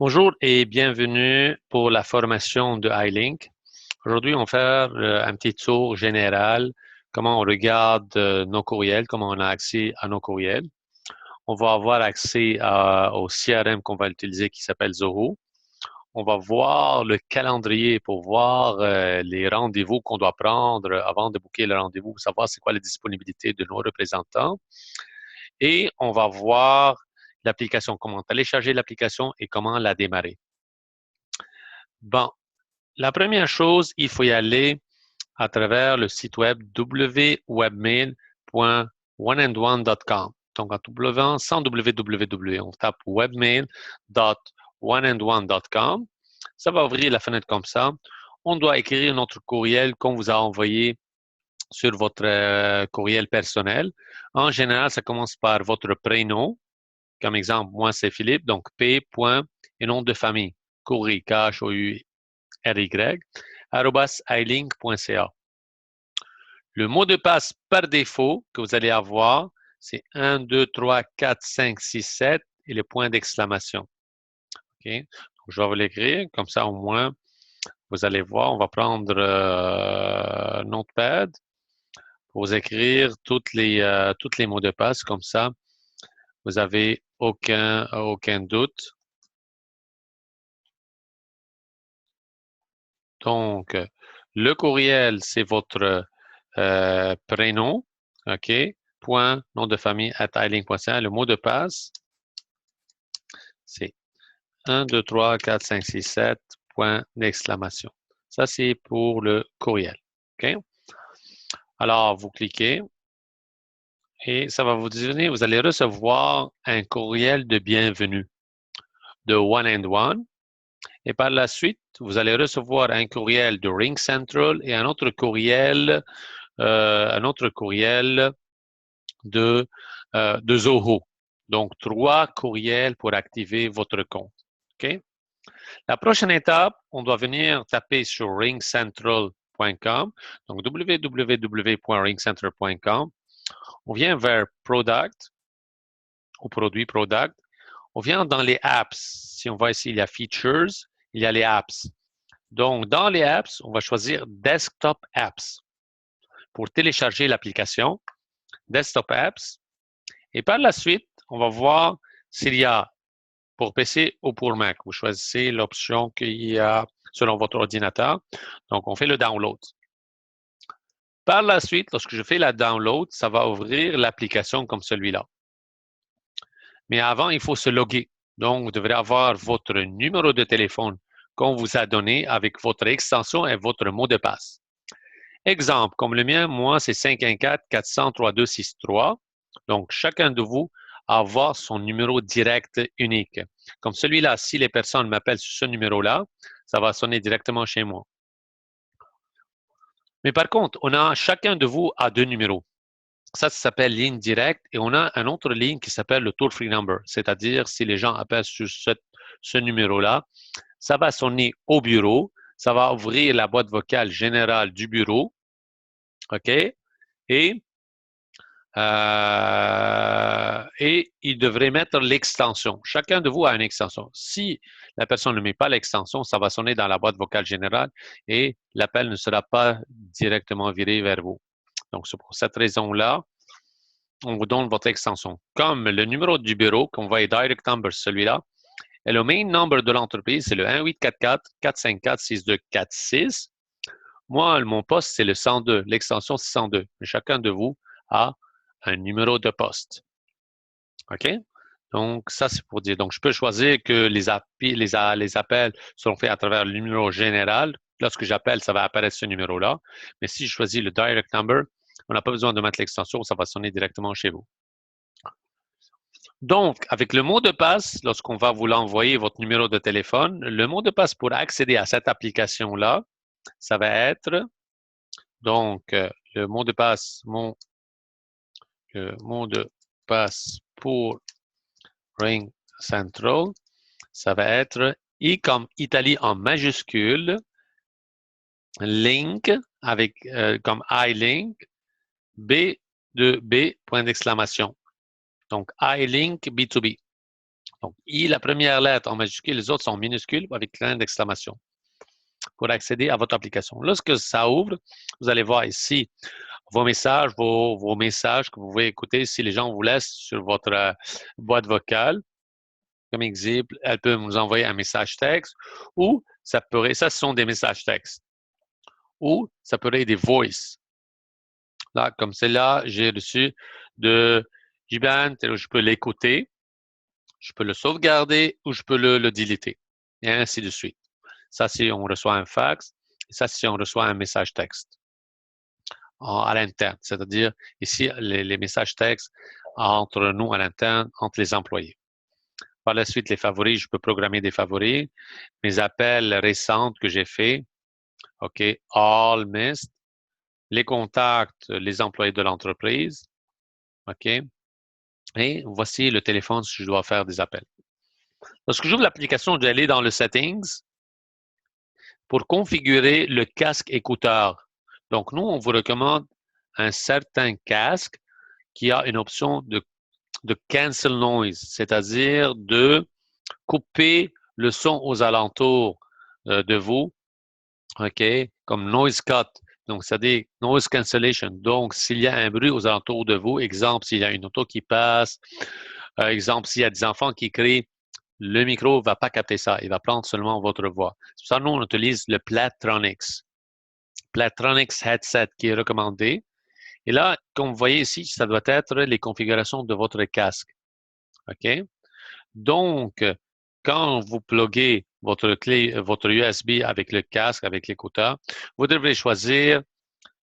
Bonjour et bienvenue pour la formation de iLink. Aujourd'hui, on va faire un petit tour général, comment on regarde nos courriels, comment on a accès à nos courriels. On va avoir accès au CRM qu'on va utiliser qui s'appelle Zoho. On va voir le calendrier pour voir les rendez-vous qu'on doit prendre avant de booker le rendez-vous, pour savoir c'est quoi la disponibilité de nos représentants. Et on va voir l'application, comment télécharger l'application et comment la démarrer. Bon, la première chose, il faut y aller à travers le site web www.oneandone.com. Donc, en W, sans www, on tape webmail.oneandone.com. Ça va ouvrir la fenêtre comme ça. On doit écrire notre courriel qu'on vous a envoyé sur votre courriel personnel. En général, ça commence par votre prénom. Comme exemple, moi, c'est Philippe, donc P. et nom de famille. Courrier, K-H-O-U-R-Y, @ilink.ca. Le mot de passe par défaut que vous allez avoir, c'est 1, 2, 3, 4, 5, 6, 7 et le point d'exclamation. OK? Donc, je vais vous l'écrire, comme ça au moins, vous allez voir, on va prendre Notepad pour vous écrire toutes les mots de passe, comme ça, vous n'avez aucun doute. Donc, le courriel, c'est votre prénom, OK? Point, nom de famille, @ilink.ca. Le mot de passe, c'est 1, 2, 3, 4, 5, 6, 7, point d'exclamation. Ça, c'est pour le courriel. OK? Alors, vous cliquez et ça va vous dire, vous allez recevoir un courriel de bienvenue de One and One. Et par la suite, vous allez recevoir un courriel de Ring Central et un autre courriel de Zoho. Donc, 3 courriels pour activer votre compte. OK? La prochaine étape, on doit venir taper sur ringcentral.com. Donc, www.ringcentral.com. On vient vers Product ou Produit Product. On vient dans les apps. Si on va ici, il y a Features, il y a les apps. Donc, dans les apps, on va choisir Desktop Apps pour télécharger l'application. Desktop Apps. Et par la suite, on va voir s'il y a pour PC ou pour Mac. Vous choisissez l'option qu'il y a selon votre ordinateur. Donc, on fait le download. Par la suite, lorsque je fais la download, ça va ouvrir l'application comme celui-là. Mais avant, il faut se loguer. Donc, vous devrez avoir votre numéro de téléphone qu'on vous a donné avec votre extension et votre mot de passe. Exemple, comme le mien, moi, c'est 514-400-3263. Donc, chacun de vous a avoir son numéro direct unique. Comme celui-là, si les personnes m'appellent sur ce numéro-là, ça va sonner directement chez moi. Mais par contre, chacun de vous a 2 numéros. Ça s'appelle ligne directe et on a une autre ligne qui s'appelle le toll-free number. C'est-à-dire, si les gens appellent sur ce numéro-là, ça va sonner au bureau, ça va ouvrir la boîte vocale générale du bureau, OK? Et il devrait mettre l'extension. Chacun de vous a une extension. Si la personne ne met pas l'extension, ça va sonner dans la boîte vocale générale et l'appel ne sera pas directement viré vers vous. Donc, c'est pour cette raison-là, on vous donne votre extension. Comme le numéro du bureau, qu'on voit direct number, celui-là, et le main number de l'entreprise, c'est le 1-844-454-6246. Moi, mon poste, c'est le 102, l'extension 602. Mais chacun de vous a un numéro de poste. OK? Donc, ça, c'est pour dire. Donc, je peux choisir que les appels seront faits à travers le numéro général. Lorsque j'appelle, ça va apparaître ce numéro-là. Mais si je choisis le direct number, on n'a pas besoin de mettre l'extension, ça va sonner directement chez vous. Donc, avec le mot de passe, lorsqu'on va vous l'envoyer, votre numéro de téléphone, le mot de passe pour accéder à cette application-là, ça va être, donc, le mot de passe pour Ring Central, ça va être I comme Italie en majuscule, link avec comme iLink, B de B, point d'exclamation. Donc, iLink B2B. Donc, I, la première lettre en majuscule, les autres sont minuscules avec plein d'exclamations pour accéder à votre application. Lorsque ça ouvre, vous allez voir ici vos messages, vos messages que vous pouvez écouter si les gens vous laissent sur votre boîte vocale. Comme exemple, elle peut nous envoyer un message texte ou ça ce sont des messages textes. Ou ça pourrait être des voice. Là, comme celle-là, j'ai reçu de Jiban, je peux l'écouter, je peux le sauvegarder ou je peux le deleter. Et ainsi de suite. Ça, si on reçoit un fax, et ça, si on reçoit un message texte à l'interne. C'est-à-dire, ici, les messages textes entre nous à l'interne, entre les employés. Par la suite, les favoris, je peux programmer des favoris. Mes appels récents que j'ai faits, OK, all missed. Les contacts, les employés de l'entreprise, OK. Et voici le téléphone si je dois faire des appels. Lorsque j'ouvre l'application, je dois aller dans le Settings pour configurer le casque écouteur. Donc, nous, on vous recommande un certain casque qui a une option de cancel noise, c'est-à-dire de couper le son aux alentours de vous, OK, comme noise cut. Donc, c'est-à-dire noise cancellation. Donc, s'il y a un bruit aux alentours de vous, exemple, s'il y a une auto qui passe, exemple, s'il y a des enfants qui crient, le micro ne va pas capter ça. Il va prendre seulement votre voix. C'est pour ça que nous, on utilise le Plantronics. Plantronics Headset qui est recommandé. Et là, comme vous voyez ici, ça doit être les configurations de votre casque. OK? Donc, quand vous pluguez votre clé, votre USB avec le casque, avec l'écouteur, vous devrez choisir,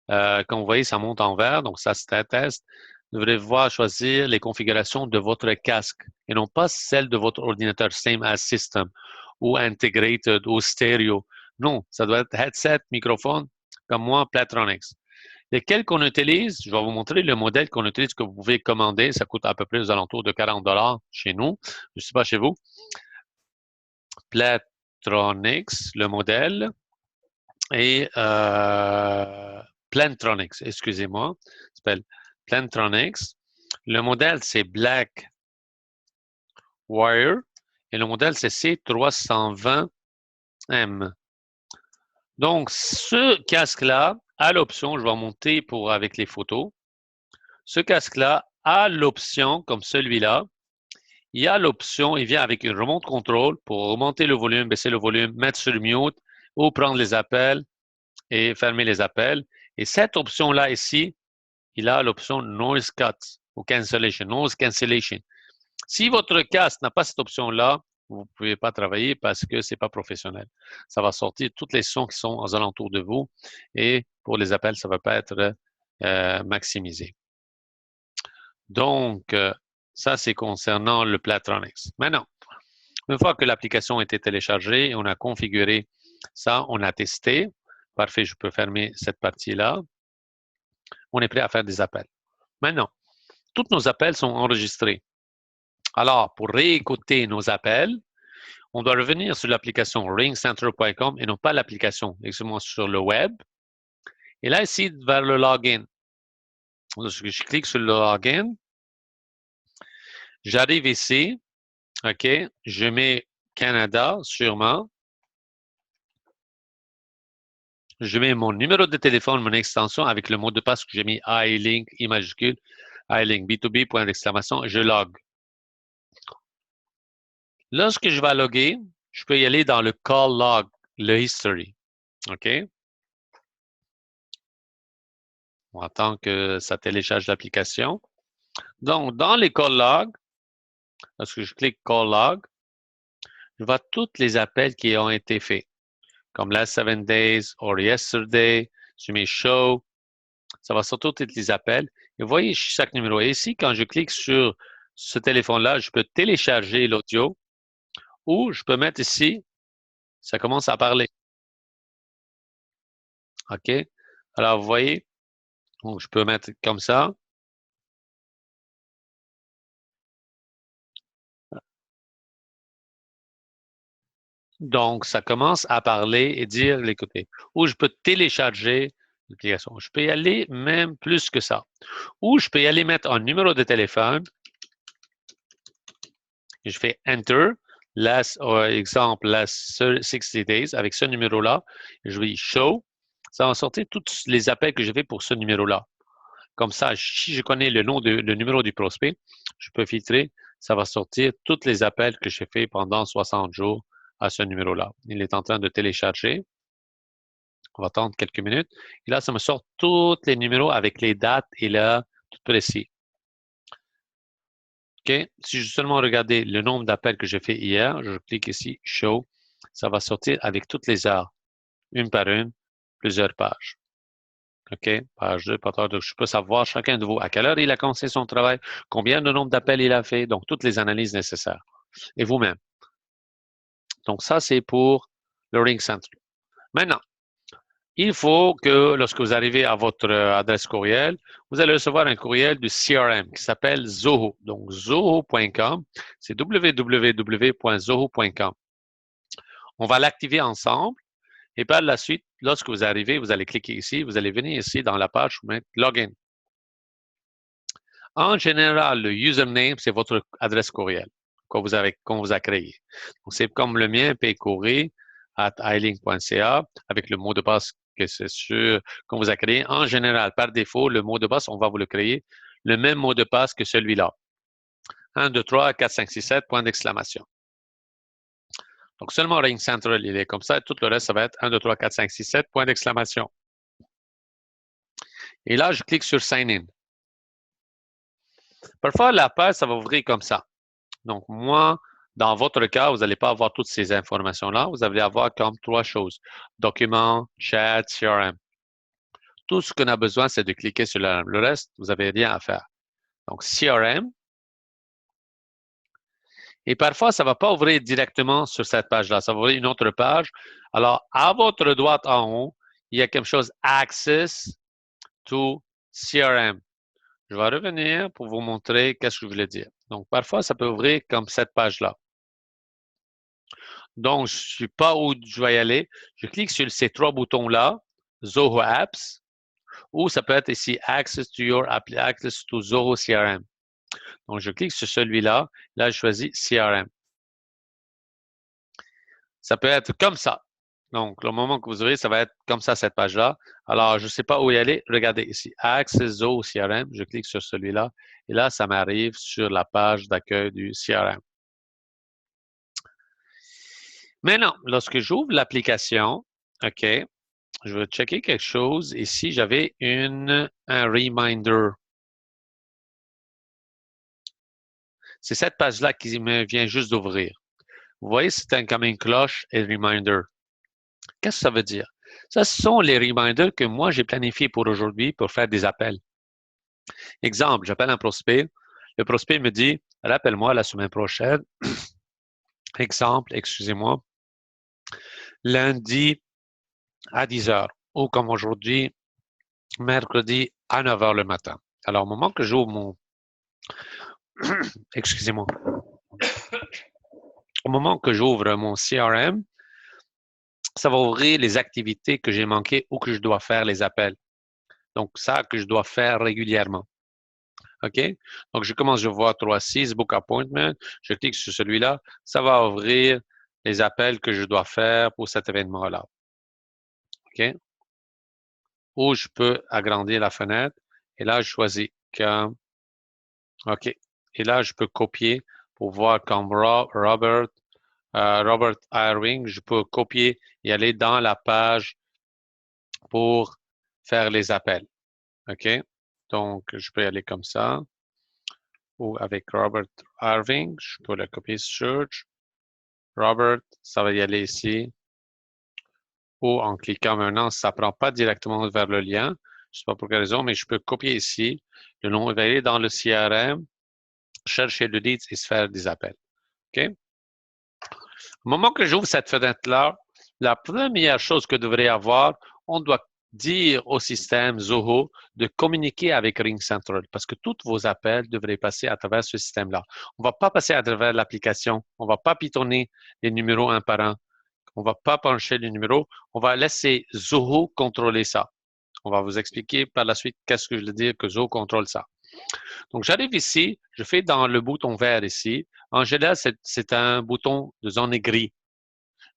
comme vous voyez, ça monte en vert, donc ça c'est un test. Vous devrez voir choisir les configurations de votre casque et non pas celles de votre ordinateur Same as System ou Integrated ou Stereo. Non, ça doit être headset, microphone, comme moi, Plantronics. Lesquels qu'on utilise, je vais vous montrer le modèle qu'on utilise que vous pouvez commander. Ça coûte à peu près aux alentours de 40 $ chez nous. Je ne sais pas chez vous. Plantronics, le modèle, et Plantronics, excusez-moi, ça s'appelle Plantronics. Le modèle, c'est Black Wire et le modèle, c'est C320M. Donc, ce casque-là a l'option, je vais monter avec les photos. Ce casque-là a l'option, comme celui-là, il y a l'option, il vient avec une remote control pour augmenter le volume, baisser le volume, mettre sur mute ou prendre les appels et fermer les appels. Et cette option-là ici, il a l'option noise cut ou cancellation, noise cancellation. Si votre casque n'a pas cette option-là, vous ne pouvez pas travailler parce que ce n'est pas professionnel. Ça va sortir tous les sons qui sont aux alentours de vous et pour les appels, ça ne va pas être maximisé. Donc, ça, c'est concernant le Plantronics. Maintenant, une fois que l'application a été téléchargée et on a configuré ça, on a testé. Parfait, je peux fermer cette partie-là. On est prêt à faire des appels. Maintenant, tous nos appels sont enregistrés. Alors, pour réécouter nos appels, on doit revenir sur l'application ringcenter.com et non pas l'application, exactement sur le web. Et là, ici, vers le login. Lorsque je clique sur le login, j'arrive ici, OK, je mets Canada, sûrement. Je mets mon numéro de téléphone, mon extension avec le mot de passe que j'ai mis iLink, I majuscule, iLink, B2B, point d'exclamation, je log. Lorsque je vais loguer, je peux y aller dans le call log, le history. OK? On attend que ça télécharge l'application. Donc, dans les call logs, lorsque je clique call log, je vois tous les appels qui ont été faits, comme last 7 days or yesterday, je mets show, ça va sortir tous les appels. Et vous voyez chaque numéro. Et ici, quand je clique sur ce téléphone-là, je peux télécharger l'audio ou je peux mettre ici, ça commence à parler. OK? Alors, vous voyez, donc, je peux mettre comme ça. Donc, ça commence à parler et dire, écoutez, ou je peux télécharger l'application. Je peux y aller même plus que ça. Ou je peux y aller mettre un numéro de téléphone et je fais Enter, exemple, last 60 days, avec ce numéro-là, je vais Show, ça va sortir tous les appels que j'ai fait pour ce numéro-là. Comme ça, si je connais le numéro du prospect, je peux filtrer, ça va sortir tous les appels que j'ai fait pendant 60 jours à ce numéro-là. Il est en train de télécharger. On va attendre quelques minutes. Et là, ça me sort tous les numéros avec les dates et là, tout précis. OK? Si je seulement regarder le nombre d'appels que j'ai fait hier, je clique ici, Show, ça va sortir avec toutes les heures, une par une, plusieurs pages. OK? Page 2, page 3. Je peux savoir chacun de vous à quelle heure il a commencé son travail, combien de nombre d'appels il a fait, donc toutes les analyses nécessaires. Et vous-même. Donc, ça, c'est pour le Ring Center. Maintenant, il faut que lorsque vous arrivez à votre adresse courriel, vous allez recevoir un courriel du CRM qui s'appelle Zoho. Donc, zoho.com, c'est www.zoho.com. On va l'activer ensemble et par la suite, lorsque vous arrivez, vous allez cliquer ici, vous allez venir ici dans la page où mettre Login. En général, le username, c'est votre adresse courriel qu'on vous a créé. C'est comme le mien, paycourrier@iling.ca avec le mot de passe que c'est sûr qu'on vous a créé. En général, par défaut, le mot de passe, on va vous le créer, le même mot de passe que celui-là. 1, 2, 3, 4, 5, 6, 7, point d'exclamation. Donc, seulement Ring Central, il est comme ça. Tout le reste, ça va être 1, 2, 3, 4, 5, 6, 7, point d'exclamation. Et là, je clique sur Sign In. Parfois, la page, ça va ouvrir comme ça. Donc, moi, dans votre cas, vous n'allez pas avoir toutes ces informations-là. Vous allez avoir comme 3 choses. Documents, chat, CRM. Tout ce qu'on a besoin, c'est de cliquer sur le reste. Vous n'avez rien à faire. Donc, CRM. Et parfois, ça ne va pas ouvrir directement sur cette page-là. Ça va ouvrir une autre page. Alors, à votre droite en haut, il y a quelque chose Access to CRM. Je vais revenir pour vous montrer qu'est-ce que je voulais dire. Donc, parfois, ça peut ouvrir comme cette page-là. Donc, je ne sais pas où je vais y aller. Je clique sur ces 3 boutons-là, Zoho Apps, ou ça peut être ici Access to Zoho CRM. Donc, je clique sur celui-là. Là, je choisis CRM. Ça peut être comme ça. Donc, le moment que vous ouvrez, ça va être comme ça, cette page-là. Alors, je ne sais pas où y aller. Regardez ici, Access Zoho CRM. Je clique sur celui-là. Et là, ça m'arrive sur la page d'accueil du CRM. Maintenant, lorsque j'ouvre l'application, OK, je vais checker quelque chose. Ici, j'avais un reminder. C'est cette page-là qui me vient juste d'ouvrir. Vous voyez, c'est comme une cloche et reminder. Qu'est-ce que ça veut dire? Ça, ce sont les reminders que moi, j'ai planifiés pour aujourd'hui pour faire des appels. Exemple, j'appelle un prospect. Le prospect me dit, rappelle-moi la semaine prochaine. Exemple, excusez-moi, lundi à 10 heures ou comme aujourd'hui, mercredi à 9 heures le matin. Alors, au moment que j'ouvre mon... excusez-moi. Au moment que j'ouvre mon CRM, ça va ouvrir les activités que j'ai manquées ou que je dois faire les appels. Donc, ça que je dois faire régulièrement. OK? Donc, je commence, je vois 3.6, Book Appointment. Je clique sur celui-là. Ça va ouvrir les appels que je dois faire pour cet événement-là. OK? Ou je peux agrandir la fenêtre. Et là, je choisis comme... OK. Et là, je peux copier pour voir comme Robert Irving. Je peux copier et aller dans la page pour faire les appels. OK? Donc, je peux aller comme ça. Ou avec Robert Irving, je peux le copier search. Robert, ça va y aller ici. Ou en cliquant maintenant, ça ne prend pas directement vers le lien. Je ne sais pas pour quelle raison, mais je peux copier ici. Le nom va aller dans le CRM, chercher le lead et se faire des appels. OK? Au moment que j'ouvre cette fenêtre-là, la première chose que devrait avoir, on doit dire au système Zoho de communiquer avec Ring Central parce que tous vos appels devraient passer à travers ce système-là. On ne va pas passer à travers l'application. On ne va pas pitonner les numéros un par un. On ne va pas pencher les numéros. On va laisser Zoho contrôler ça. On va vous expliquer par la suite qu'est-ce que je veux dire que Zoho contrôle ça. Donc, j'arrive ici, je fais dans le bouton vert ici. En général, c'est un bouton de zone gris.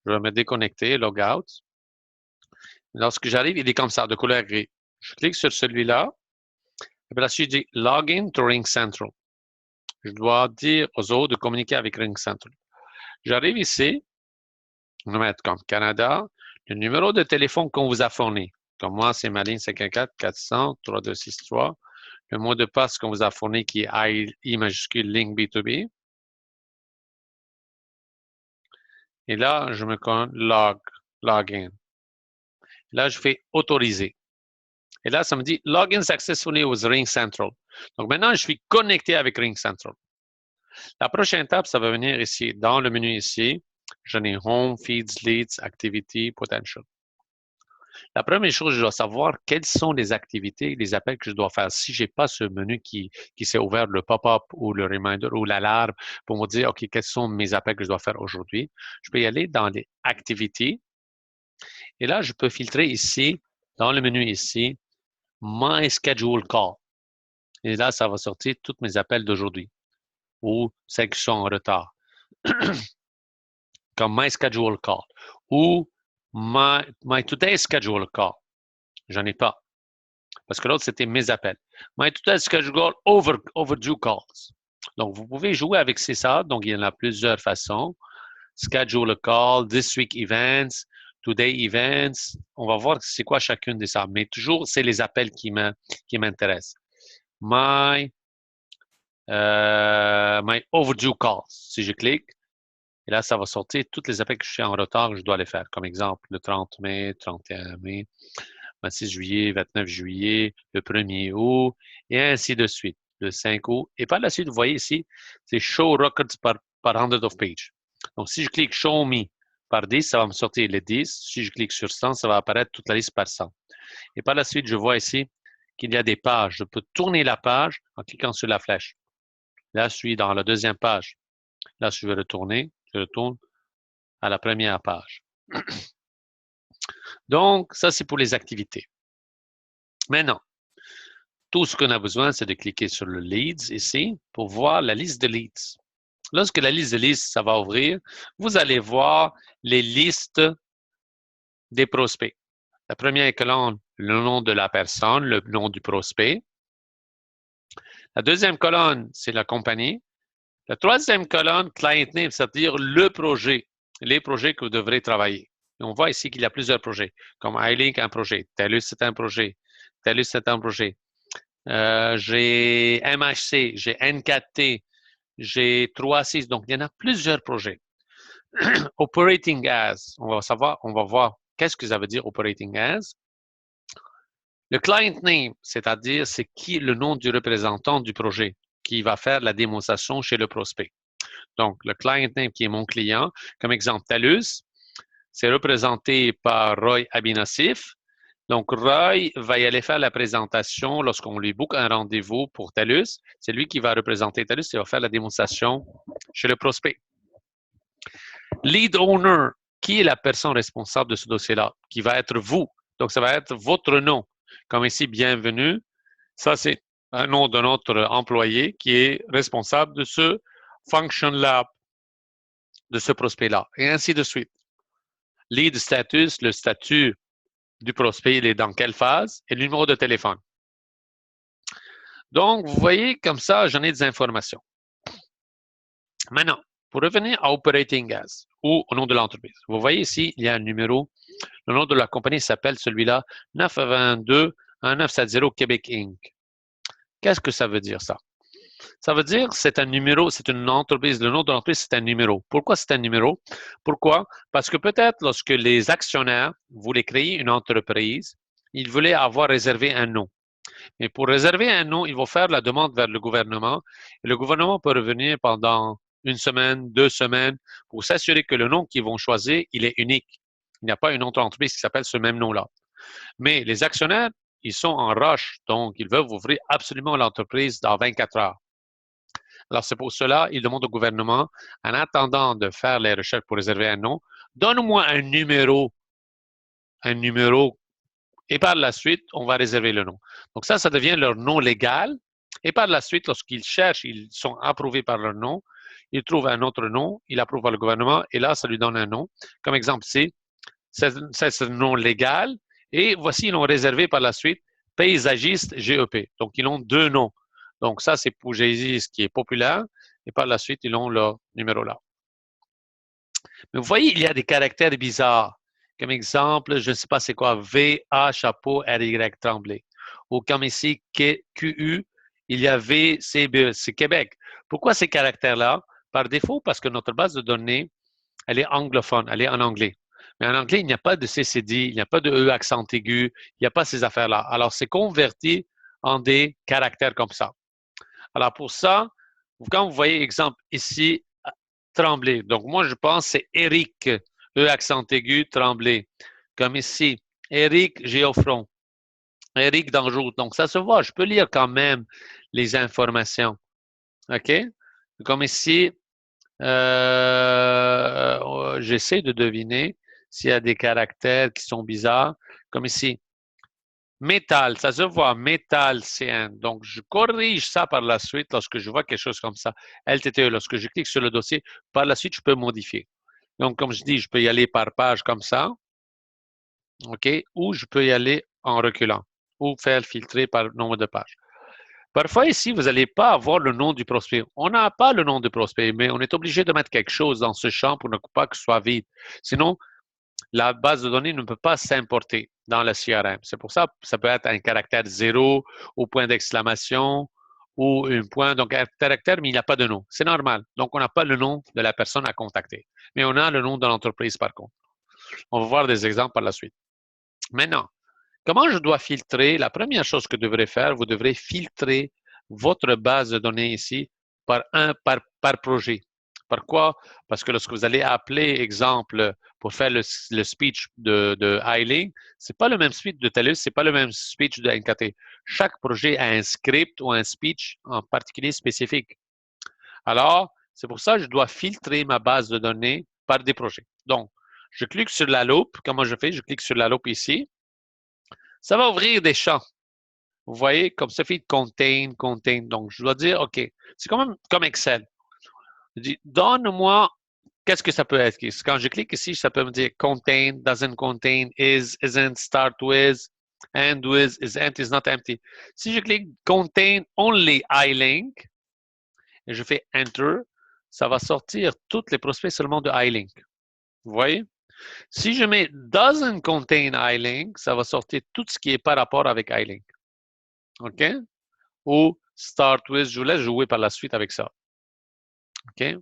Je vais me déconnecter, logout. Lorsque j'arrive, il est comme ça, de couleur gris. Je clique sur celui-là. Et puis là, je dis Login to Ring Central. Je dois dire aux autres de communiquer avec Ring Central. J'arrive ici. On va mettre comme Canada, le numéro de téléphone qu'on vous a fourni. Comme moi, c'est ma ligne 514-400-3263. Le mot de passe qu'on vous a fourni qui est I majuscule ligne B2B. Et là, je me connecte login. Là, je fais autoriser. Et là, ça me dit login successfully with Ring Central. Donc maintenant, je suis connecté avec Ring Central. La prochaine étape, ça va venir ici, dans le menu ici. J'en ai Home, Feeds, Leads, Activity, Potential. La première chose, je dois savoir quelles sont les activités, les appels que je dois faire. Si je n'ai pas ce menu qui s'est ouvert, le pop-up ou le reminder ou l'alarme pour me dire, OK, quels sont mes appels que je dois faire aujourd'hui, je peux y aller dans les activités. Et là, je peux filtrer ici, dans le menu ici, My Schedule Call. Et là, ça va sortir tous mes appels d'aujourd'hui ou celles qui sont en retard. Comme My Schedule Call ou My Today Schedule Call. J'en ai pas. Parce que l'autre, c'était mes appels. My Today Schedule Overdue Calls. Donc, vous pouvez jouer avec ça. Donc, il y en a plusieurs façons. Schedule a call, This Week Events, Today Events. On va voir c'est quoi chacune de ça. Mais toujours, c'est les appels qui m'intéressent. My Overdue Calls. Si je clique, et là, ça va sortir tous les appels que je suis en retard, je dois les faire. Comme exemple, le 30 mai, 31 mai, 26 juillet, 29 juillet, le 1er août, et ainsi de suite, le 5 août. Et par la suite, vous voyez ici, c'est Show Records par 100 of page. Donc, si je clique Show Me par 10, ça va me sortir les 10. Si je clique sur 100, ça va apparaître toute la liste par 100. Et par la suite, je vois ici qu'il y a des pages. Je peux tourner la page en cliquant sur la flèche. Là, je suis dans la deuxième page. Là, je vais retourner. Je retourne à la première page. Donc, ça, c'est pour les activités. Maintenant, tout ce qu'on a besoin, c'est de cliquer sur le Leads ici pour voir la liste de leads. Lorsque la liste de leads, ça va ouvrir, vous allez voir les listes des prospects. La première colonne, le nom de la personne, le nom du prospect. La deuxième colonne, c'est la compagnie. La troisième colonne, Client Name, c'est-à-dire le projet, les projets que vous devrez travailler. Et on voit ici qu'il y a plusieurs projets, comme iLink, un projet, TELUS, c'est un projet, TELUS, c'est un projet. J'ai MHC, j'ai N4T, j'ai 3.6, donc il y en a plusieurs projets. Operating as, on va voir qu'est-ce que ça veut dire operating as. Le client name, c'est-à-dire c'est qui le nom du représentant du projet qui va faire la démonstration chez le prospect. Donc, le client name qui est mon client, comme exemple TELUS, c'est représenté par Roy Abinassif. Donc, Roy va y aller faire la présentation lorsqu'on lui book un rendez-vous pour TELUS. C'est lui qui va représenter TELUS et va faire la démonstration chez le prospect. Lead owner, qui est la personne responsable de ce dossier-là? Qui va être vous. Donc, ça va être votre nom. Comme ici, bienvenue. Ça, c'est un nom de notre employé qui est responsable de ce function lab, de ce prospect-là, et ainsi de suite. Lead status, le statut du prospect, il est dans quelle phase, et le numéro de téléphone. Donc, vous voyez, comme ça, j'en ai des informations. Maintenant, pour revenir à Operating As, ou au nom de l'entreprise, vous voyez ici, il y a un numéro. Le nom de la compagnie s'appelle celui-là 922-1970 Québec Inc. Qu'est-ce que ça veut dire, ça? Ça veut dire que c'est un numéro, c'est une entreprise. Le nom de l'entreprise, c'est un numéro. Pourquoi c'est un numéro? Pourquoi? Parce que peut-être lorsque les actionnaires voulaient créer une entreprise, ils voulaient avoir réservé un nom. Et pour réserver un nom, ils vont faire la demande vers le gouvernement. Et le gouvernement peut revenir pendant 1 semaine, 2 semaines, pour s'assurer que le nom qu'ils vont choisir, il est unique. Il n'y a pas une autre entreprise qui s'appelle ce même nom-là. Mais les actionnaires, ils sont en rush, donc ils veulent ouvrir absolument l'entreprise dans 24 heures. Alors, c'est pour cela, ils demandent au gouvernement, en attendant de faire les recherches pour réserver un nom, donne-moi un numéro, et par la suite, on va réserver le nom. Donc ça devient leur nom légal. Et par la suite, lorsqu'ils cherchent, ils sont approuvés par leur nom, ils trouvent un autre nom, ils approuvent par le gouvernement, et là, ça lui donne un nom. Comme exemple, c'est un nom légal, et voici, ils l'ont réservé par la suite, paysagiste GEP. Donc, ils ont deux noms. Donc, ça, c'est pour ce qui est populaire, et par la suite, ils ont leur numéro là. Mais vous voyez, il y a des caractères bizarres. Comme exemple, je ne sais pas c'est quoi, VA chapeau RY Tremblay. Ou comme ici, QU, il y a VCBE, c'est Québec. Pourquoi ces caractères-là? Par défaut, parce que notre base de données, elle est anglophone, elle est en anglais. Mais en anglais, il n'y a pas de CCD, il n'y a pas de E accent aigu, il n'y a pas ces affaires-là. Alors, c'est converti en des caractères comme ça. Alors, pour ça, quand vous voyez, exemple, ici, Tremblay. Donc, moi, je pense que c'est Éric, E accent aigu, Tremblay. Comme ici, Éric Géoffron, Éric Danjou. Donc, ça se voit, je peux lire quand même les informations. OK? Comme ici, j'essaie de deviner s'il y a des caractères qui sont bizarres. Comme ici, métal, ça se voit, métal CN. Donc, je corrige ça par la suite lorsque je vois quelque chose comme ça. LTTE, lorsque je clique sur le dossier, par la suite, je peux modifier. Donc, comme je dis, je peux y aller par page comme ça, OK, ou je peux y aller en reculant, ou faire filtrer par nombre de pages. Parfois, ici, vous n'allez pas avoir le nom du prospect. On n'a pas le nom du prospect, mais on est obligé de mettre quelque chose dans ce champ pour ne pas que ce soit vide. Sinon, la base de données ne peut pas s'importer dans le CRM. C'est pour ça que ça peut être un caractère 0 ou point d'exclamation ou un point, donc un caractère, mais il n'y a pas de nom. C'est normal. Donc, on n'a pas le nom de la personne à contacter. Mais on a le nom de l'entreprise, par contre. On va voir des exemples par la suite. Maintenant, comment je dois filtrer? La première chose que vous devrez faire, vous devrez filtrer votre base de données ici par projet. Par quoi? Parce que lorsque vous allez appeler, exemple, pour faire le speech de Eiling, ce n'est pas le même speech de TELUS, ce n'est pas le même speech de NKT. Chaque projet a un script ou un speech en particulier spécifique. Alors, c'est pour ça que je dois filtrer ma base de données par des projets. Donc, je clique sur la loupe. Comment je fais? Je clique sur la loupe ici. Ça va ouvrir des champs. Vous voyez, comme ça fait contain, contain. Donc, je dois dire, OK, c'est quand même comme Excel. Je dis, donne-moi, qu'est-ce que ça peut être? Quand je clique ici, ça peut me dire contain, doesn't contain, is, isn't, start with, end with, is not empty. Si je clique contain only iLink et je fais enter, ça va sortir tous les prospects seulement de iLink. Vous voyez? Si je mets doesn't contain iLink, ça va sortir tout ce qui est par rapport avec iLink. OK? Ou start with, je vous laisse jouer par la suite avec ça. OK?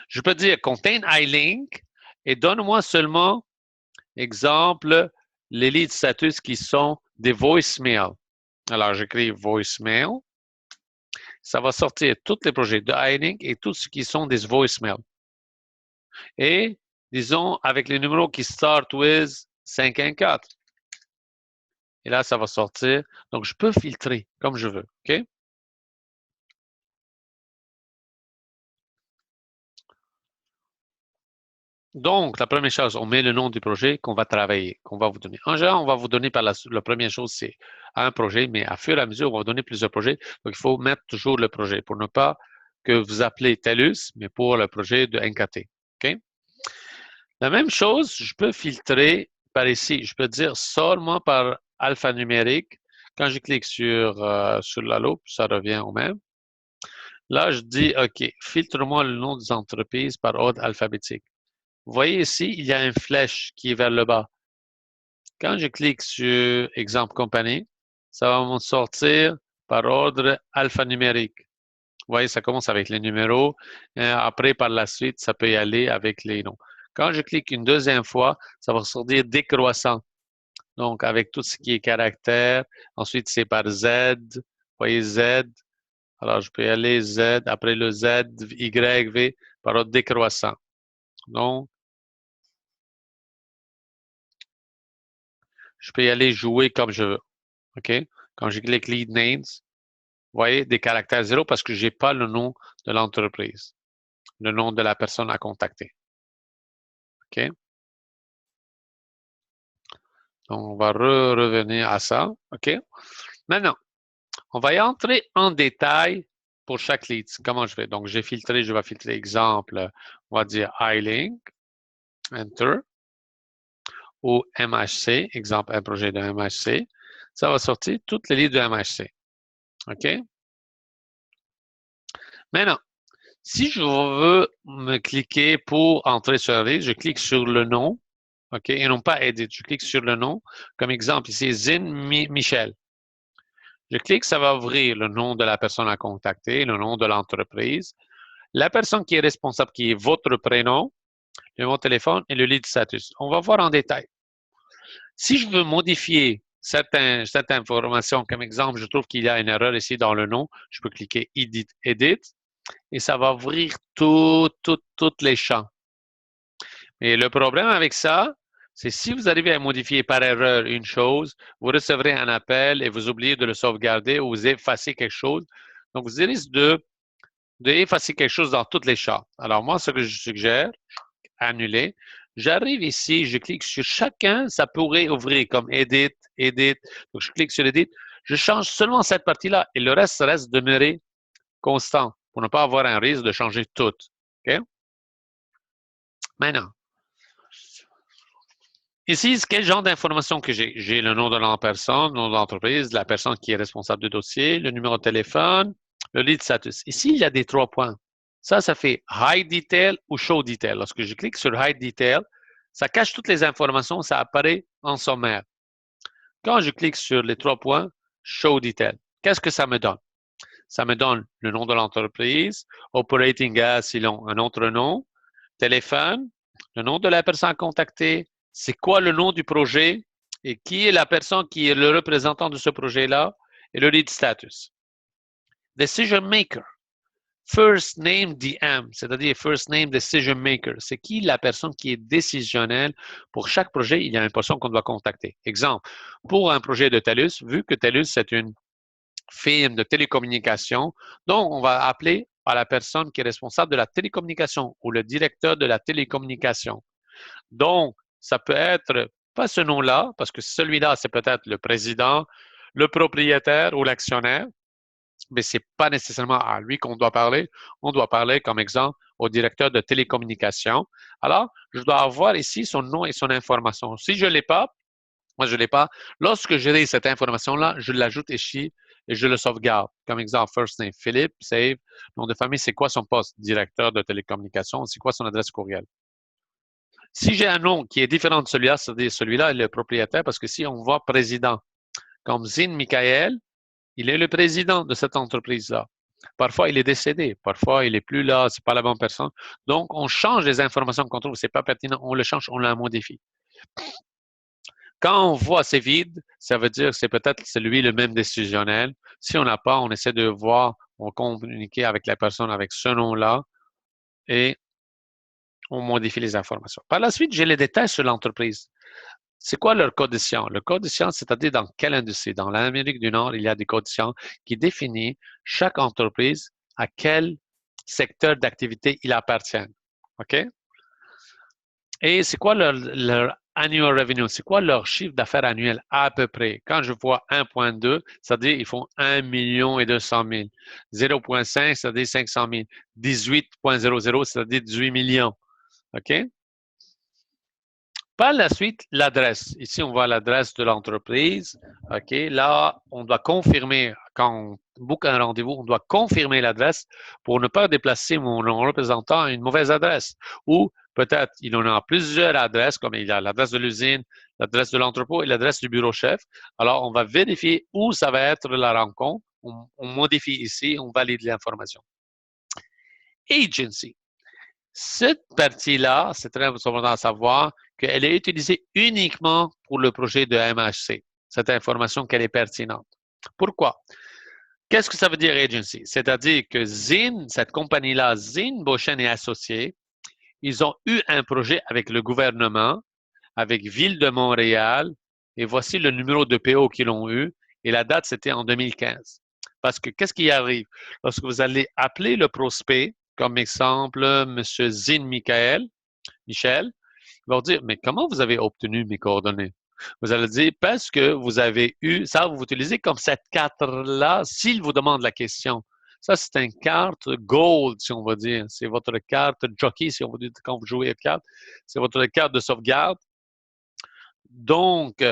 Je peux dire contain iLink et donne-moi seulement, exemple, les lead status qui sont des voicemails. Alors, j'écris voicemail. Ça va sortir tous les projets de iLink et tout ce qui sont des voicemails. Et, disons, avec les numéros qui start with 514. Et là, ça va sortir. Donc, je peux filtrer comme je veux. OK? Donc, la première chose, on met le nom du projet qu'on va travailler, qu'on va vous donner. En général, on va vous donner la première chose, c'est un projet, mais à fur et à mesure, on va vous donner plusieurs projets. Donc, il faut mettre toujours le projet pour ne pas que vous appelez TELUS, mais pour le projet de NKT. OK? La même chose, je peux filtrer par ici. Je peux dire seulement par alphanumérique. Quand je clique sur la loupe, ça revient au même. Là, je dis, OK, filtre-moi le nom des entreprises par ordre alphabétique. Vous voyez ici, il y a une flèche qui est vers le bas. Quand je clique sur exemple compagnie, ça va me sortir par ordre alphanumérique. Vous voyez, ça commence avec les numéros. Après, par la suite, ça peut y aller avec les noms. Quand je clique une deuxième fois, ça va sortir décroissant. Donc, avec tout ce qui est caractère. Ensuite, c'est par Z. Vous voyez Z. Alors, je peux y aller Z. Après le Z, Y, V, par ordre décroissant. Donc, je peux y aller jouer comme je veux. OK? Quand je clique Lead Names, vous voyez, des caractères 0 parce que je n'ai pas le nom de l'entreprise, le nom de la personne à contacter. OK? Donc, on va revenir à ça. OK? Maintenant, On va y entrer en détail pour chaque lead. Comment je fais? Donc, j'ai filtré, je vais filtrer exemple, on va dire iLink, Enter, ou MHC, exemple, un projet de MHC. Ça va sortir toutes les leads de MHC. OK? Maintenant, si je veux me cliquer pour entrer sur un lead, je clique sur le nom, OK, et non pas Edit. Je clique sur le nom. Comme exemple, ici, Zin Michel. Je clique, ça va ouvrir le nom de la personne à contacter, le nom de l'entreprise, la personne qui est responsable, qui est votre prénom, le numéro de téléphone et le lead status. On va voir en détail. Si je veux modifier cette information, comme exemple, je trouve qu'il y a une erreur ici dans le nom, je peux cliquer Edit, Edit et ça va ouvrir tous les champs. Et le problème avec ça, c'est si vous arrivez à modifier par erreur une chose, vous recevrez un appel et vous oubliez de le sauvegarder ou vous effacez quelque chose. Donc, vous risquez d'effacer quelque chose dans tous les champs. Alors, moi, ce que je suggère, annuler. J'arrive ici, je clique sur chacun, ça pourrait ouvrir comme Edit, Edit. Donc, je clique sur Edit. Je change seulement cette partie-là et le reste reste demeuré constant pour ne pas avoir un risque de changer tout. OK? Maintenant, ici, quel genre d'informations que j'ai? J'ai le nom de la personne, le nom de l'entreprise, la personne qui est responsable du dossier, le numéro de téléphone, le lead status. Ici, il y a des 3 points. Ça fait Hide Detail ou Show Detail. Lorsque je clique sur Hide Detail, ça cache toutes les informations, ça apparaît en sommaire. Quand je clique sur les 3 points, Show Detail, qu'est-ce que ça me donne? Ça me donne le nom de l'entreprise, Operating as, ils ont un autre nom, téléphone, le nom de la personne à contacter, c'est quoi le nom du projet et qui est la personne qui est le représentant de ce projet-là et le lead status. Decision Maker. First name DM, c'est-à-dire first name decision maker. C'est qui la personne qui est décisionnelle pour chaque projet? Il y a une personne qu'on doit contacter. Exemple, pour un projet de TELUS, vu que TELUS, c'est une firme de télécommunication, donc on va appeler à la personne qui est responsable de la télécommunication ou le directeur de la télécommunication. Donc, ça peut être pas ce nom-là, parce que celui-là, c'est peut-être le président, le propriétaire ou l'actionnaire, mais ce n'est pas nécessairement à lui qu'on doit parler. On doit parler, comme exemple, au directeur de télécommunication. Alors, je dois avoir ici son nom et son information. Si je ne l'ai pas, moi, je ne l'ai pas. Lorsque j'ai cette information-là, je l'ajoute ici et je le sauvegarde. Comme exemple, first name Philippe, save. Nom de famille, c'est quoi son poste? Directeur de télécommunication. C'est quoi son adresse courriel? Si j'ai un nom qui est différent de celui-là, c'est-à-dire celui-là est le propriétaire, parce que si on voit président, comme Zin Michael, il est le président de cette entreprise-là. Parfois, il est décédé. Parfois, il n'est plus là. Ce n'est pas la bonne personne. Donc, on change les informations qu'on trouve. Ce n'est pas pertinent. On le change, on la modifie. Quand on voit c'est vide, ça veut dire que c'est peut-être lui le même décisionnel. Si on n'a pas, on essaie de voir, on communique avec la personne avec ce nom-là et on modifie les informations. Par la suite, j'ai les détails sur l'entreprise. C'est quoi leur code de science? Le code de science, c'est-à-dire dans quelle industrie? Dans l'Amérique du Nord, il y a des codes de science qui définissent chaque entreprise à quel secteur d'activité il appartient. OK? Et c'est quoi leur annual revenue? C'est quoi leur chiffre d'affaires annuel à peu près? Quand je vois 1,2, c'est-à-dire ils font 1,2 million. 0,5, c'est-à-dire 500 000. 18,00, c'est-à-dire 18 millions. OK? Par la suite, l'adresse. Ici, on voit l'adresse de l'entreprise. OK. Là, on doit confirmer, quand on book un rendez-vous, on doit confirmer l'adresse pour ne pas déplacer mon représentant à une mauvaise adresse. Ou peut-être, il en a plusieurs adresses, comme il y a l'adresse de l'usine, l'adresse de l'entrepôt et l'adresse du bureau chef. Alors, on va vérifier où ça va être la rencontre. On modifie ici, on valide l'information. Agency. Cette partie-là, c'est très important à savoir qu'elle est utilisée uniquement pour le projet de MHC. Cette information qu'elle est pertinente. Pourquoi? Qu'est-ce que ça veut dire agency? C'est-à-dire que Zin, cette compagnie-là, Zin, Beauchesne et Associés, ils ont eu un projet avec le gouvernement, avec Ville de Montréal, et voici le numéro de PO qu'ils ont eu, et la date, c'était en 2015. Parce que qu'est-ce qui arrive? Lorsque vous allez appeler le prospect, comme exemple, M. Zin Michel, il va vous dire, mais comment vous avez obtenu mes coordonnées? Vous allez dire, parce que vous avez eu, ça, vous utilisez comme cette carte-là s'il vous demande la question. Ça, c'est une carte gold, si on va dire. C'est votre carte jockey, si on veut dire, quand vous jouez à carte. C'est votre carte de sauvegarde. Donc,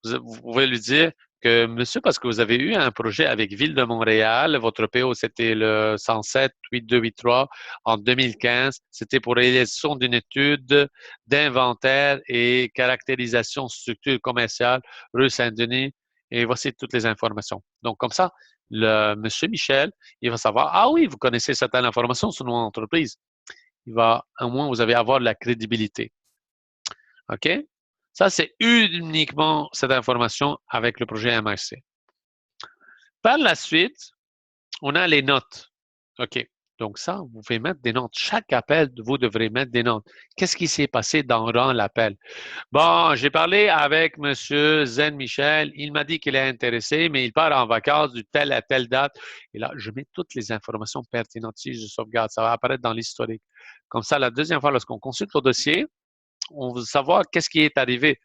vous pouvez lui dire que, monsieur, parce que vous avez eu un projet avec Ville de Montréal, votre PO, c'était le 107-8283 en 2015. C'était pour réalisation d'une étude d'inventaire et caractérisation structure commerciale, rue Saint-Denis. Et voici toutes les informations. Donc, comme ça, le monsieur Michel, il va savoir, ah oui, vous connaissez certaines informations sur notre entreprise. Il va, au moins, vous allez avoir de la crédibilité. OK? Ça, c'est uniquement cette information avec le projet MRC. Par la suite, on a les notes. OK. Donc ça, vous pouvez mettre des notes. Chaque appel, vous devrez mettre des notes. Qu'est-ce qui s'est passé durant l'appel? Bon, j'ai parlé avec M. Zen Michel. Il m'a dit qu'il est intéressé, mais il part en vacances du telle à telle date. Et là, je mets toutes les informations pertinentes. Si je sauvegarde, ça va apparaître dans l'historique. Comme ça, la deuxième fois, lorsqu'on consulte le dossier, on veut savoir qu'est-ce qui est arrivé.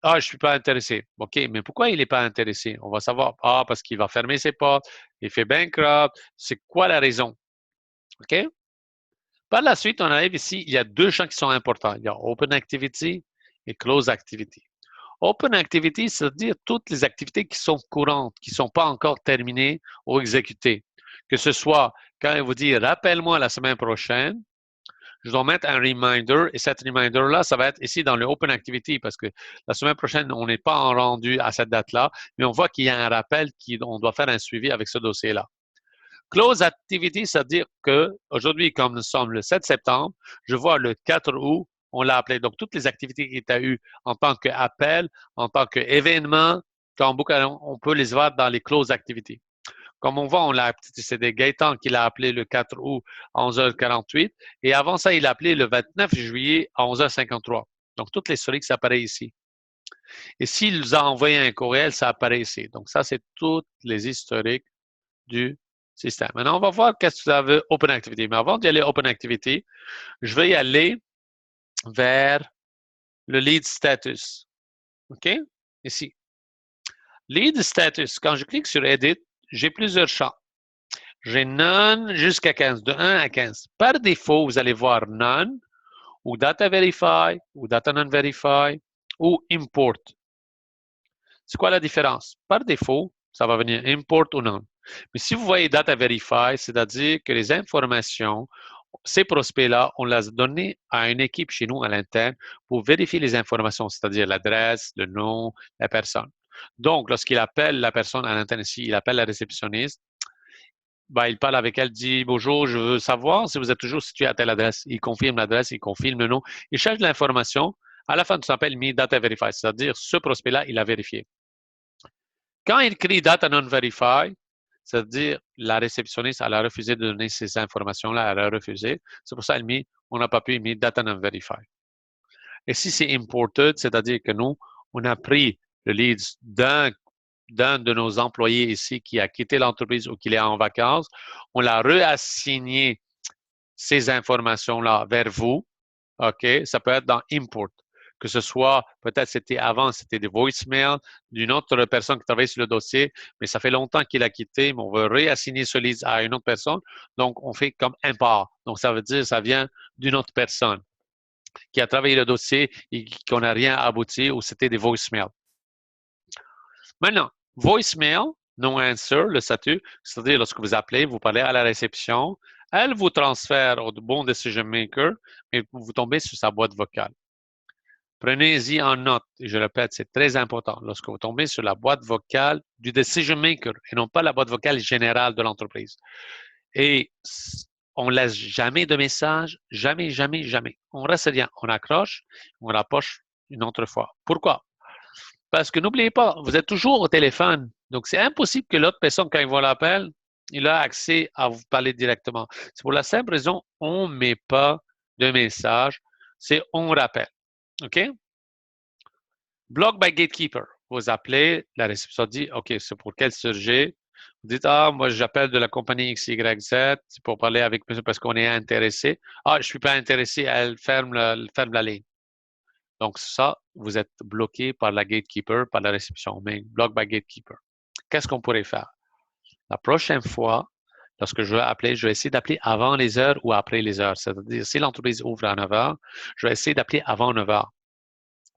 Ah, je ne suis pas intéressé. OK, mais pourquoi il n'est pas intéressé? On va savoir. Ah, parce qu'il va fermer ses portes, il fait bankrupt. C'est quoi la raison? OK? Par la suite, on arrive ici, il y a deux champs qui sont importants. Il y a Open Activity et Close Activity. Open Activity, c'est-à-dire toutes les activités qui sont courantes, qui ne sont pas encore terminées ou exécutées. Que ce soit quand il vous dit « rappelle-moi la semaine prochaine », je dois mettre un reminder et cette reminder-là, ça va être ici dans le Open Activity parce que la semaine prochaine, on n'est pas en rendu à cette date-là, mais on voit qu'il y a un rappel, on doit faire un suivi avec ce dossier-là. Close Activity, c'est-à-dire qu'aujourd'hui, comme nous sommes le 7 septembre, je vois le 4 août, on l'a appelé. Donc, toutes les activités qu'il y a eu en tant qu'appel, en tant qu'événement, on peut les voir dans les Close Activity. Comme on voit, c'est des Gaëtan qui l'a appelé le 4 août à 11h48. Et avant ça, il l'a appelé le 29 juillet à 11h53. Donc, toutes les historiques, ça apparaît ici. Et s'il nous a envoyé un courriel, ça apparaît ici. Donc, ça, c'est toutes les historiques du système. Maintenant, on va voir qu'est-ce que vous avez Open Activity. Mais avant d'y aller Open Activity, je vais y aller vers le Lead Status. OK? Ici. Lead Status. Quand je clique sur Edit, j'ai plusieurs champs. J'ai None jusqu'à 15, de 1 à 15. Par défaut, vous allez voir None ou Data Verify ou Data Non-Verify ou Import. C'est quoi la différence? Par défaut, ça va venir Import ou None. Mais si vous voyez Data Verify, c'est-à-dire que les informations, ces prospects-là, on les a donnés à une équipe chez nous à l'interne pour vérifier les informations, c'est-à-dire l'adresse, le nom, la personne. Donc, lorsqu'il appelle la personne à l'interne ici, il appelle la réceptionniste, ben, il parle avec elle, dit bonjour, je veux savoir si vous êtes toujours situé à telle adresse. Il confirme l'adresse, il confirme le nom, il cherche l'information. À la fin, ça s'appelle Me Data Verify, c'est-à-dire ce prospect-là, il a vérifié. Quand il écrit Data Non Verify, c'est-à-dire la réceptionniste, elle a refusé de donner ces informations-là, elle a refusé. C'est pour ça qu'elle met, on n'a pas pu mettre Data Non Verify. Et si c'est imported, c'est-à-dire que nous, on a pris le lead d'un de nos employés ici qui a quitté l'entreprise ou qui est en vacances, on l'a réassigné ces informations-là vers vous. OK? Ça peut être dans Import. Que ce soit, peut-être c'était avant, c'était des voicemails d'une autre personne qui travaille sur le dossier, mais ça fait longtemps qu'il a quitté, mais on veut réassigner ce lead à une autre personne. Donc, on fait comme import. Donc, ça veut dire ça vient d'une autre personne qui a travaillé le dossier et qu'on n'a rien abouti ou c'était des voicemails. Maintenant, voicemail, no answer, le statut, c'est-à-dire lorsque vous appelez, vous parlez à la réception, elle vous transfère au bon decision maker, mais vous tombez sur sa boîte vocale. Prenez-y en note, et je répète, c'est très important, lorsque vous tombez sur la boîte vocale du decision maker et non pas la boîte vocale générale de l'entreprise. Et on ne laisse jamais de message, jamais, jamais, jamais. On reste rien, on accroche, on rapproche une autre fois. Pourquoi? Parce que n'oubliez pas, vous êtes toujours au téléphone. Donc, c'est impossible que l'autre personne, quand il voit l'appel, il a accès à vous parler directement. C'est pour la simple raison, on ne met pas de message, c'est on rappelle. OK? Block by Gatekeeper. Vous appelez, la réception dit, OK, c'est pour quel sujet? Vous dites, ah, moi, j'appelle de la compagnie XYZ, c'est pour parler avec monsieur parce qu'on est intéressé. Ah, je ne suis pas intéressé, elle ferme la ligne. Donc, ça, vous êtes bloqué par la gatekeeper, par la réception, mais block by gatekeeper. Qu'est-ce qu'on pourrait faire? La prochaine fois, lorsque je vais appeler, je vais essayer d'appeler avant les heures ou après les heures. C'est-à-dire, si l'entreprise ouvre à 9 heures, je vais essayer d'appeler avant 9 heures.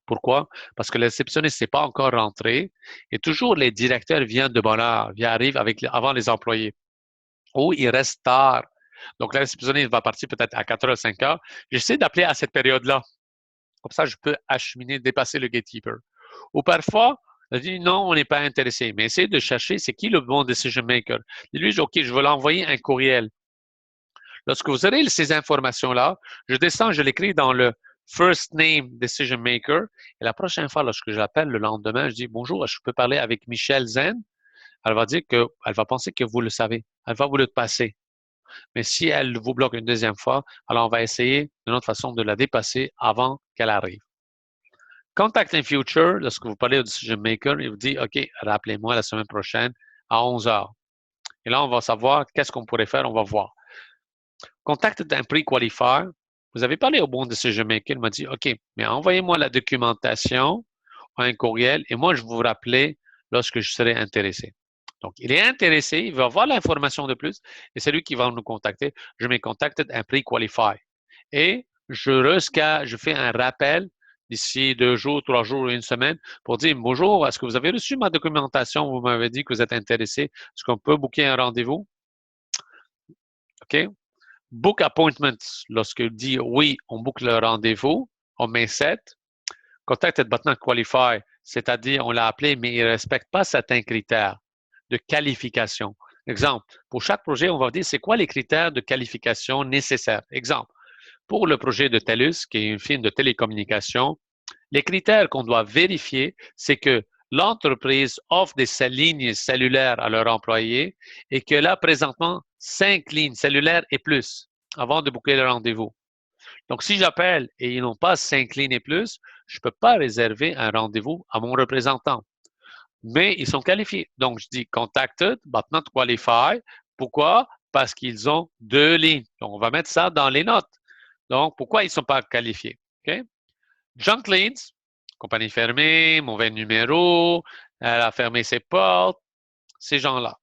Pourquoi? Parce que le réceptionniste n'est pas encore rentré et toujours les directeurs viennent de bonne heure, arrivent avant les employés ou ils restent tard. Donc, le réceptionniste va partir peut-être à 4 heures, 5 heures. J'essaie d'appeler à cette période-là. Comme ça, je peux acheminer, dépasser le gatekeeper. Ou parfois, je dis non, on n'est pas intéressé. Mais essayez de chercher c'est qui le bon decision maker. Dis-lui, OK, je vais l'envoyer un courriel. Lorsque vous aurez ces informations-là, je descends, je l'écris dans le first name decision maker. Et la prochaine fois, lorsque je l'appelle le lendemain, je dis bonjour, je peux parler avec Michel Zen. Elle va dire elle va penser que vous le savez. Elle va vous le passer. Mais si elle vous bloque une deuxième fois, alors on va essayer d'une autre façon de la dépasser avant qu'elle arrive. Contact in future, lorsque vous parlez au decision maker, il vous dit, OK, rappelez-moi la semaine prochaine à 11 heures. Et là, on va savoir qu'est-ce qu'on pourrait faire, on va voir. Contact d'un pre-qualifier, vous avez parlé au bon decision maker, il m'a dit, OK, mais envoyez-moi la documentation, un courriel, et moi, je vais vous rappeler lorsque je serai intéressé. Donc, il est intéressé, il va avoir l'information de plus, et c'est lui qui va nous contacter. Je me contacte un pre-qualifier. Et je fais un rappel d'ici 2 jours, 3 jours, une semaine pour dire bonjour, est-ce que vous avez reçu ma documentation? Vous m'avez dit que vous êtes intéressé. Est-ce qu'on peut booker un rendez-vous? OK? Book appointment. Lorsqu'il dit oui, on boucle le rendez-vous, on met 7. Contacted but not qualified, c'est-à-dire on l'a appelé, mais il ne respecte pas certains critères de qualification. Exemple, pour chaque projet, on va dire c'est quoi les critères de qualification nécessaires. Exemple, pour le projet de TELUS, qui est une firme de télécommunications, les critères qu'on doit vérifier, c'est que l'entreprise offre des lignes cellulaires à leurs employés et qu'elle a présentement 5 lignes cellulaires et plus avant de booker le rendez-vous. Donc, si j'appelle et ils n'ont pas 5 lignes et plus, je ne peux pas réserver un rendez-vous à mon représentant. Mais ils sont qualifiés. Donc, je dis contacted, but not qualified. Pourquoi? Parce qu'ils ont 2 lignes. Donc, on va mettre ça dans les notes. Donc, pourquoi ils ne sont pas qualifiés? OK? Junk leads, compagnie fermée, mauvais numéro, elle a fermé ses portes, ces gens-là.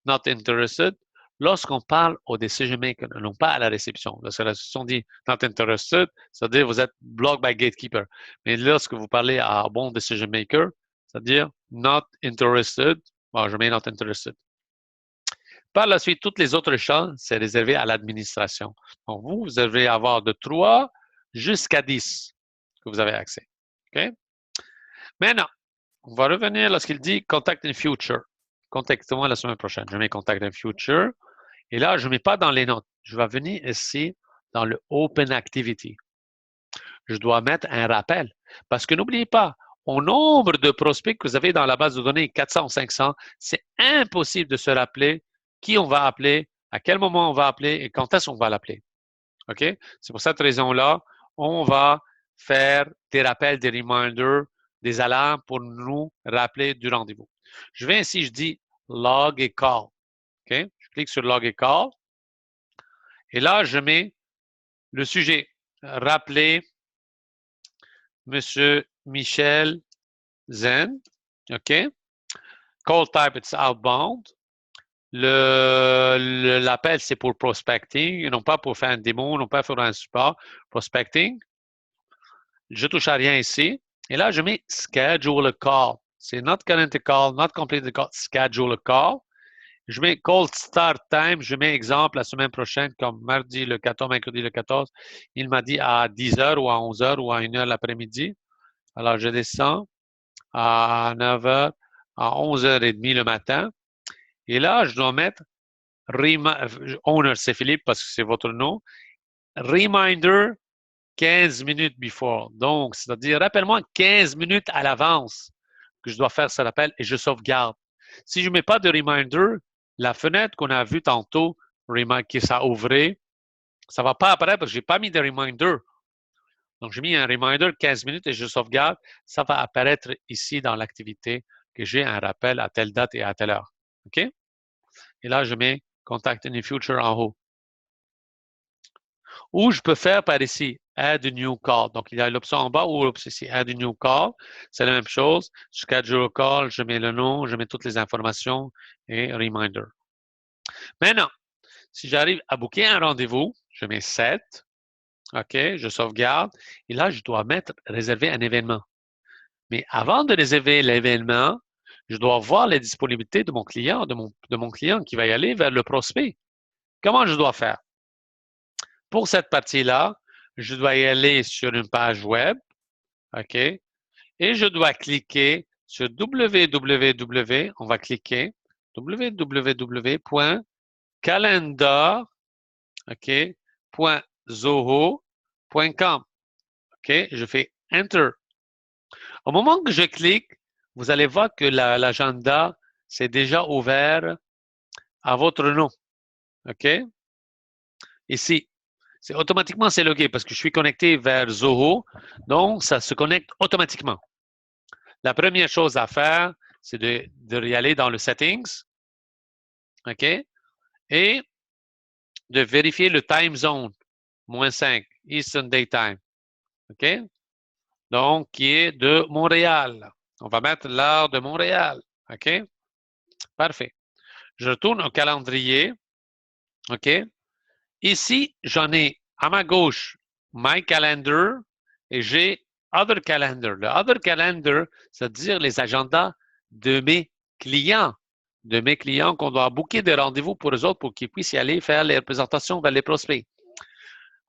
Not interested. Lorsqu'on parle au decision maker, non pas à la réception. Lorsque la réception dit not interested, c'est-à-dire vous êtes blocked by gatekeeper. Mais lorsque vous parlez à bon decision maker, c'est-à-dire not interested, bon, je mets not interested. Par la suite, toutes les autres choses, c'est réservé à l'administration. Donc, vous devez avoir de 3 jusqu'à 10 que vous avez accès. OK? Maintenant, on va revenir lorsqu'il dit Contact in future. Contactez-moi la semaine prochaine. Je mets Contact in future. Et là, je ne mets pas dans les notes. Je vais venir ici dans le Open Activity. Je dois mettre un rappel. Parce que n'oubliez pas, au nombre de prospects que vous avez dans la base de données, 400 ou 500, c'est impossible de se rappeler qui on va appeler, à quel moment on va appeler et quand est-ce qu'on va l'appeler. OK? C'est pour cette raison-là, on va faire des rappels, des reminders, des alarmes pour nous rappeler du rendez-vous. Je vais ici, je dis log et call. OK? Je clique sur log et call. Et là, je mets le sujet. Rappeler M. Michel Zen. OK? Call type, it's outbound. L'appel, c'est pour prospecting, non pas pour faire un démo, non pas pour un support. Prospecting. Je touche à rien ici. Et là, je mets schedule a call. C'est not current call, not complete call, schedule a call. Je mets call start time. Je mets exemple la semaine prochaine, comme mardi le 14, mercredi le 14. Il m'a dit à 10 heures ou à 11 heures ou à 1 heure l'après-midi. Alors, je descends à 9 heures, à 11h30 le matin. Et là, je dois mettre owner, c'est Philippe parce que c'est votre nom. Reminder 15 minutes before. Donc, c'est-à-dire, rappelle-moi 15 minutes à l'avance que je dois faire ce rappel et je sauvegarde. Si je ne mets pas de reminder, la fenêtre qu'on a vue tantôt, qui s'est ouverte, ça ne va pas apparaître parce que je n'ai pas mis de reminder. Donc, j'ai mis un reminder 15 minutes et je sauvegarde. Ça va apparaître ici dans l'activité que j'ai un rappel à telle date et à telle heure. OK? Et là, je mets Contact in the future en haut. Ou je peux faire par ici, Add a new call. Donc, il y a l'option en bas ou l'option ici, Add a new call. C'est la même chose. Je schedule a call, je mets le nom, je mets toutes les informations et reminder. Maintenant, si j'arrive à booker un rendez-vous, je mets set. OK, je sauvegarde. Et là, je dois réserver un événement. Mais avant de réserver l'événement, je dois voir les disponibilités de mon client, de mon client qui va y aller vers le prospect. Comment je dois faire? Pour cette partie-là, je dois y aller sur une page web, OK? Et je dois cliquer sur www, on va cliquer www.calendar, OK, .zoho.com. OK, je fais Enter. Au moment que je clique, vous allez voir que l'agenda s'est déjà ouvert à votre nom. OK? Ici, automatiquement, c'est logué parce que je suis connecté vers Zoho. Donc, ça se connecte automatiquement. La première chose à faire, c'est de y aller dans le Settings. OK? Et de vérifier le time zone, -5, Eastern Daytime. OK? Donc, qui est de Montréal. On va mettre l'heure de Montréal. OK? Parfait. Je retourne au calendrier. OK? Ici, j'en ai à ma gauche My Calendar et j'ai Other Calendar. Le Other Calendar, c'est-à-dire les agendas de mes clients. De mes clients qu'on doit booker des rendez-vous pour eux autres pour qu'ils puissent y aller faire les représentations vers les prospects.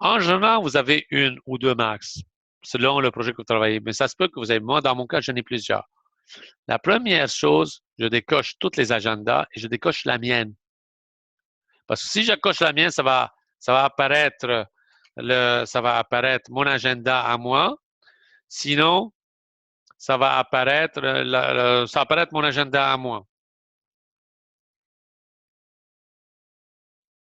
En général, vous avez une ou deux max, selon le projet que vous travaillez. Mais ça se peut que vous avez, moi, dans mon cas, j'en ai plusieurs. La première chose, je décoche tous les agendas et je décoche la mienne. Parce que si je coche la mienne, ça va apparaître mon agenda à moi. Sinon, ça va apparaître mon agenda à moi.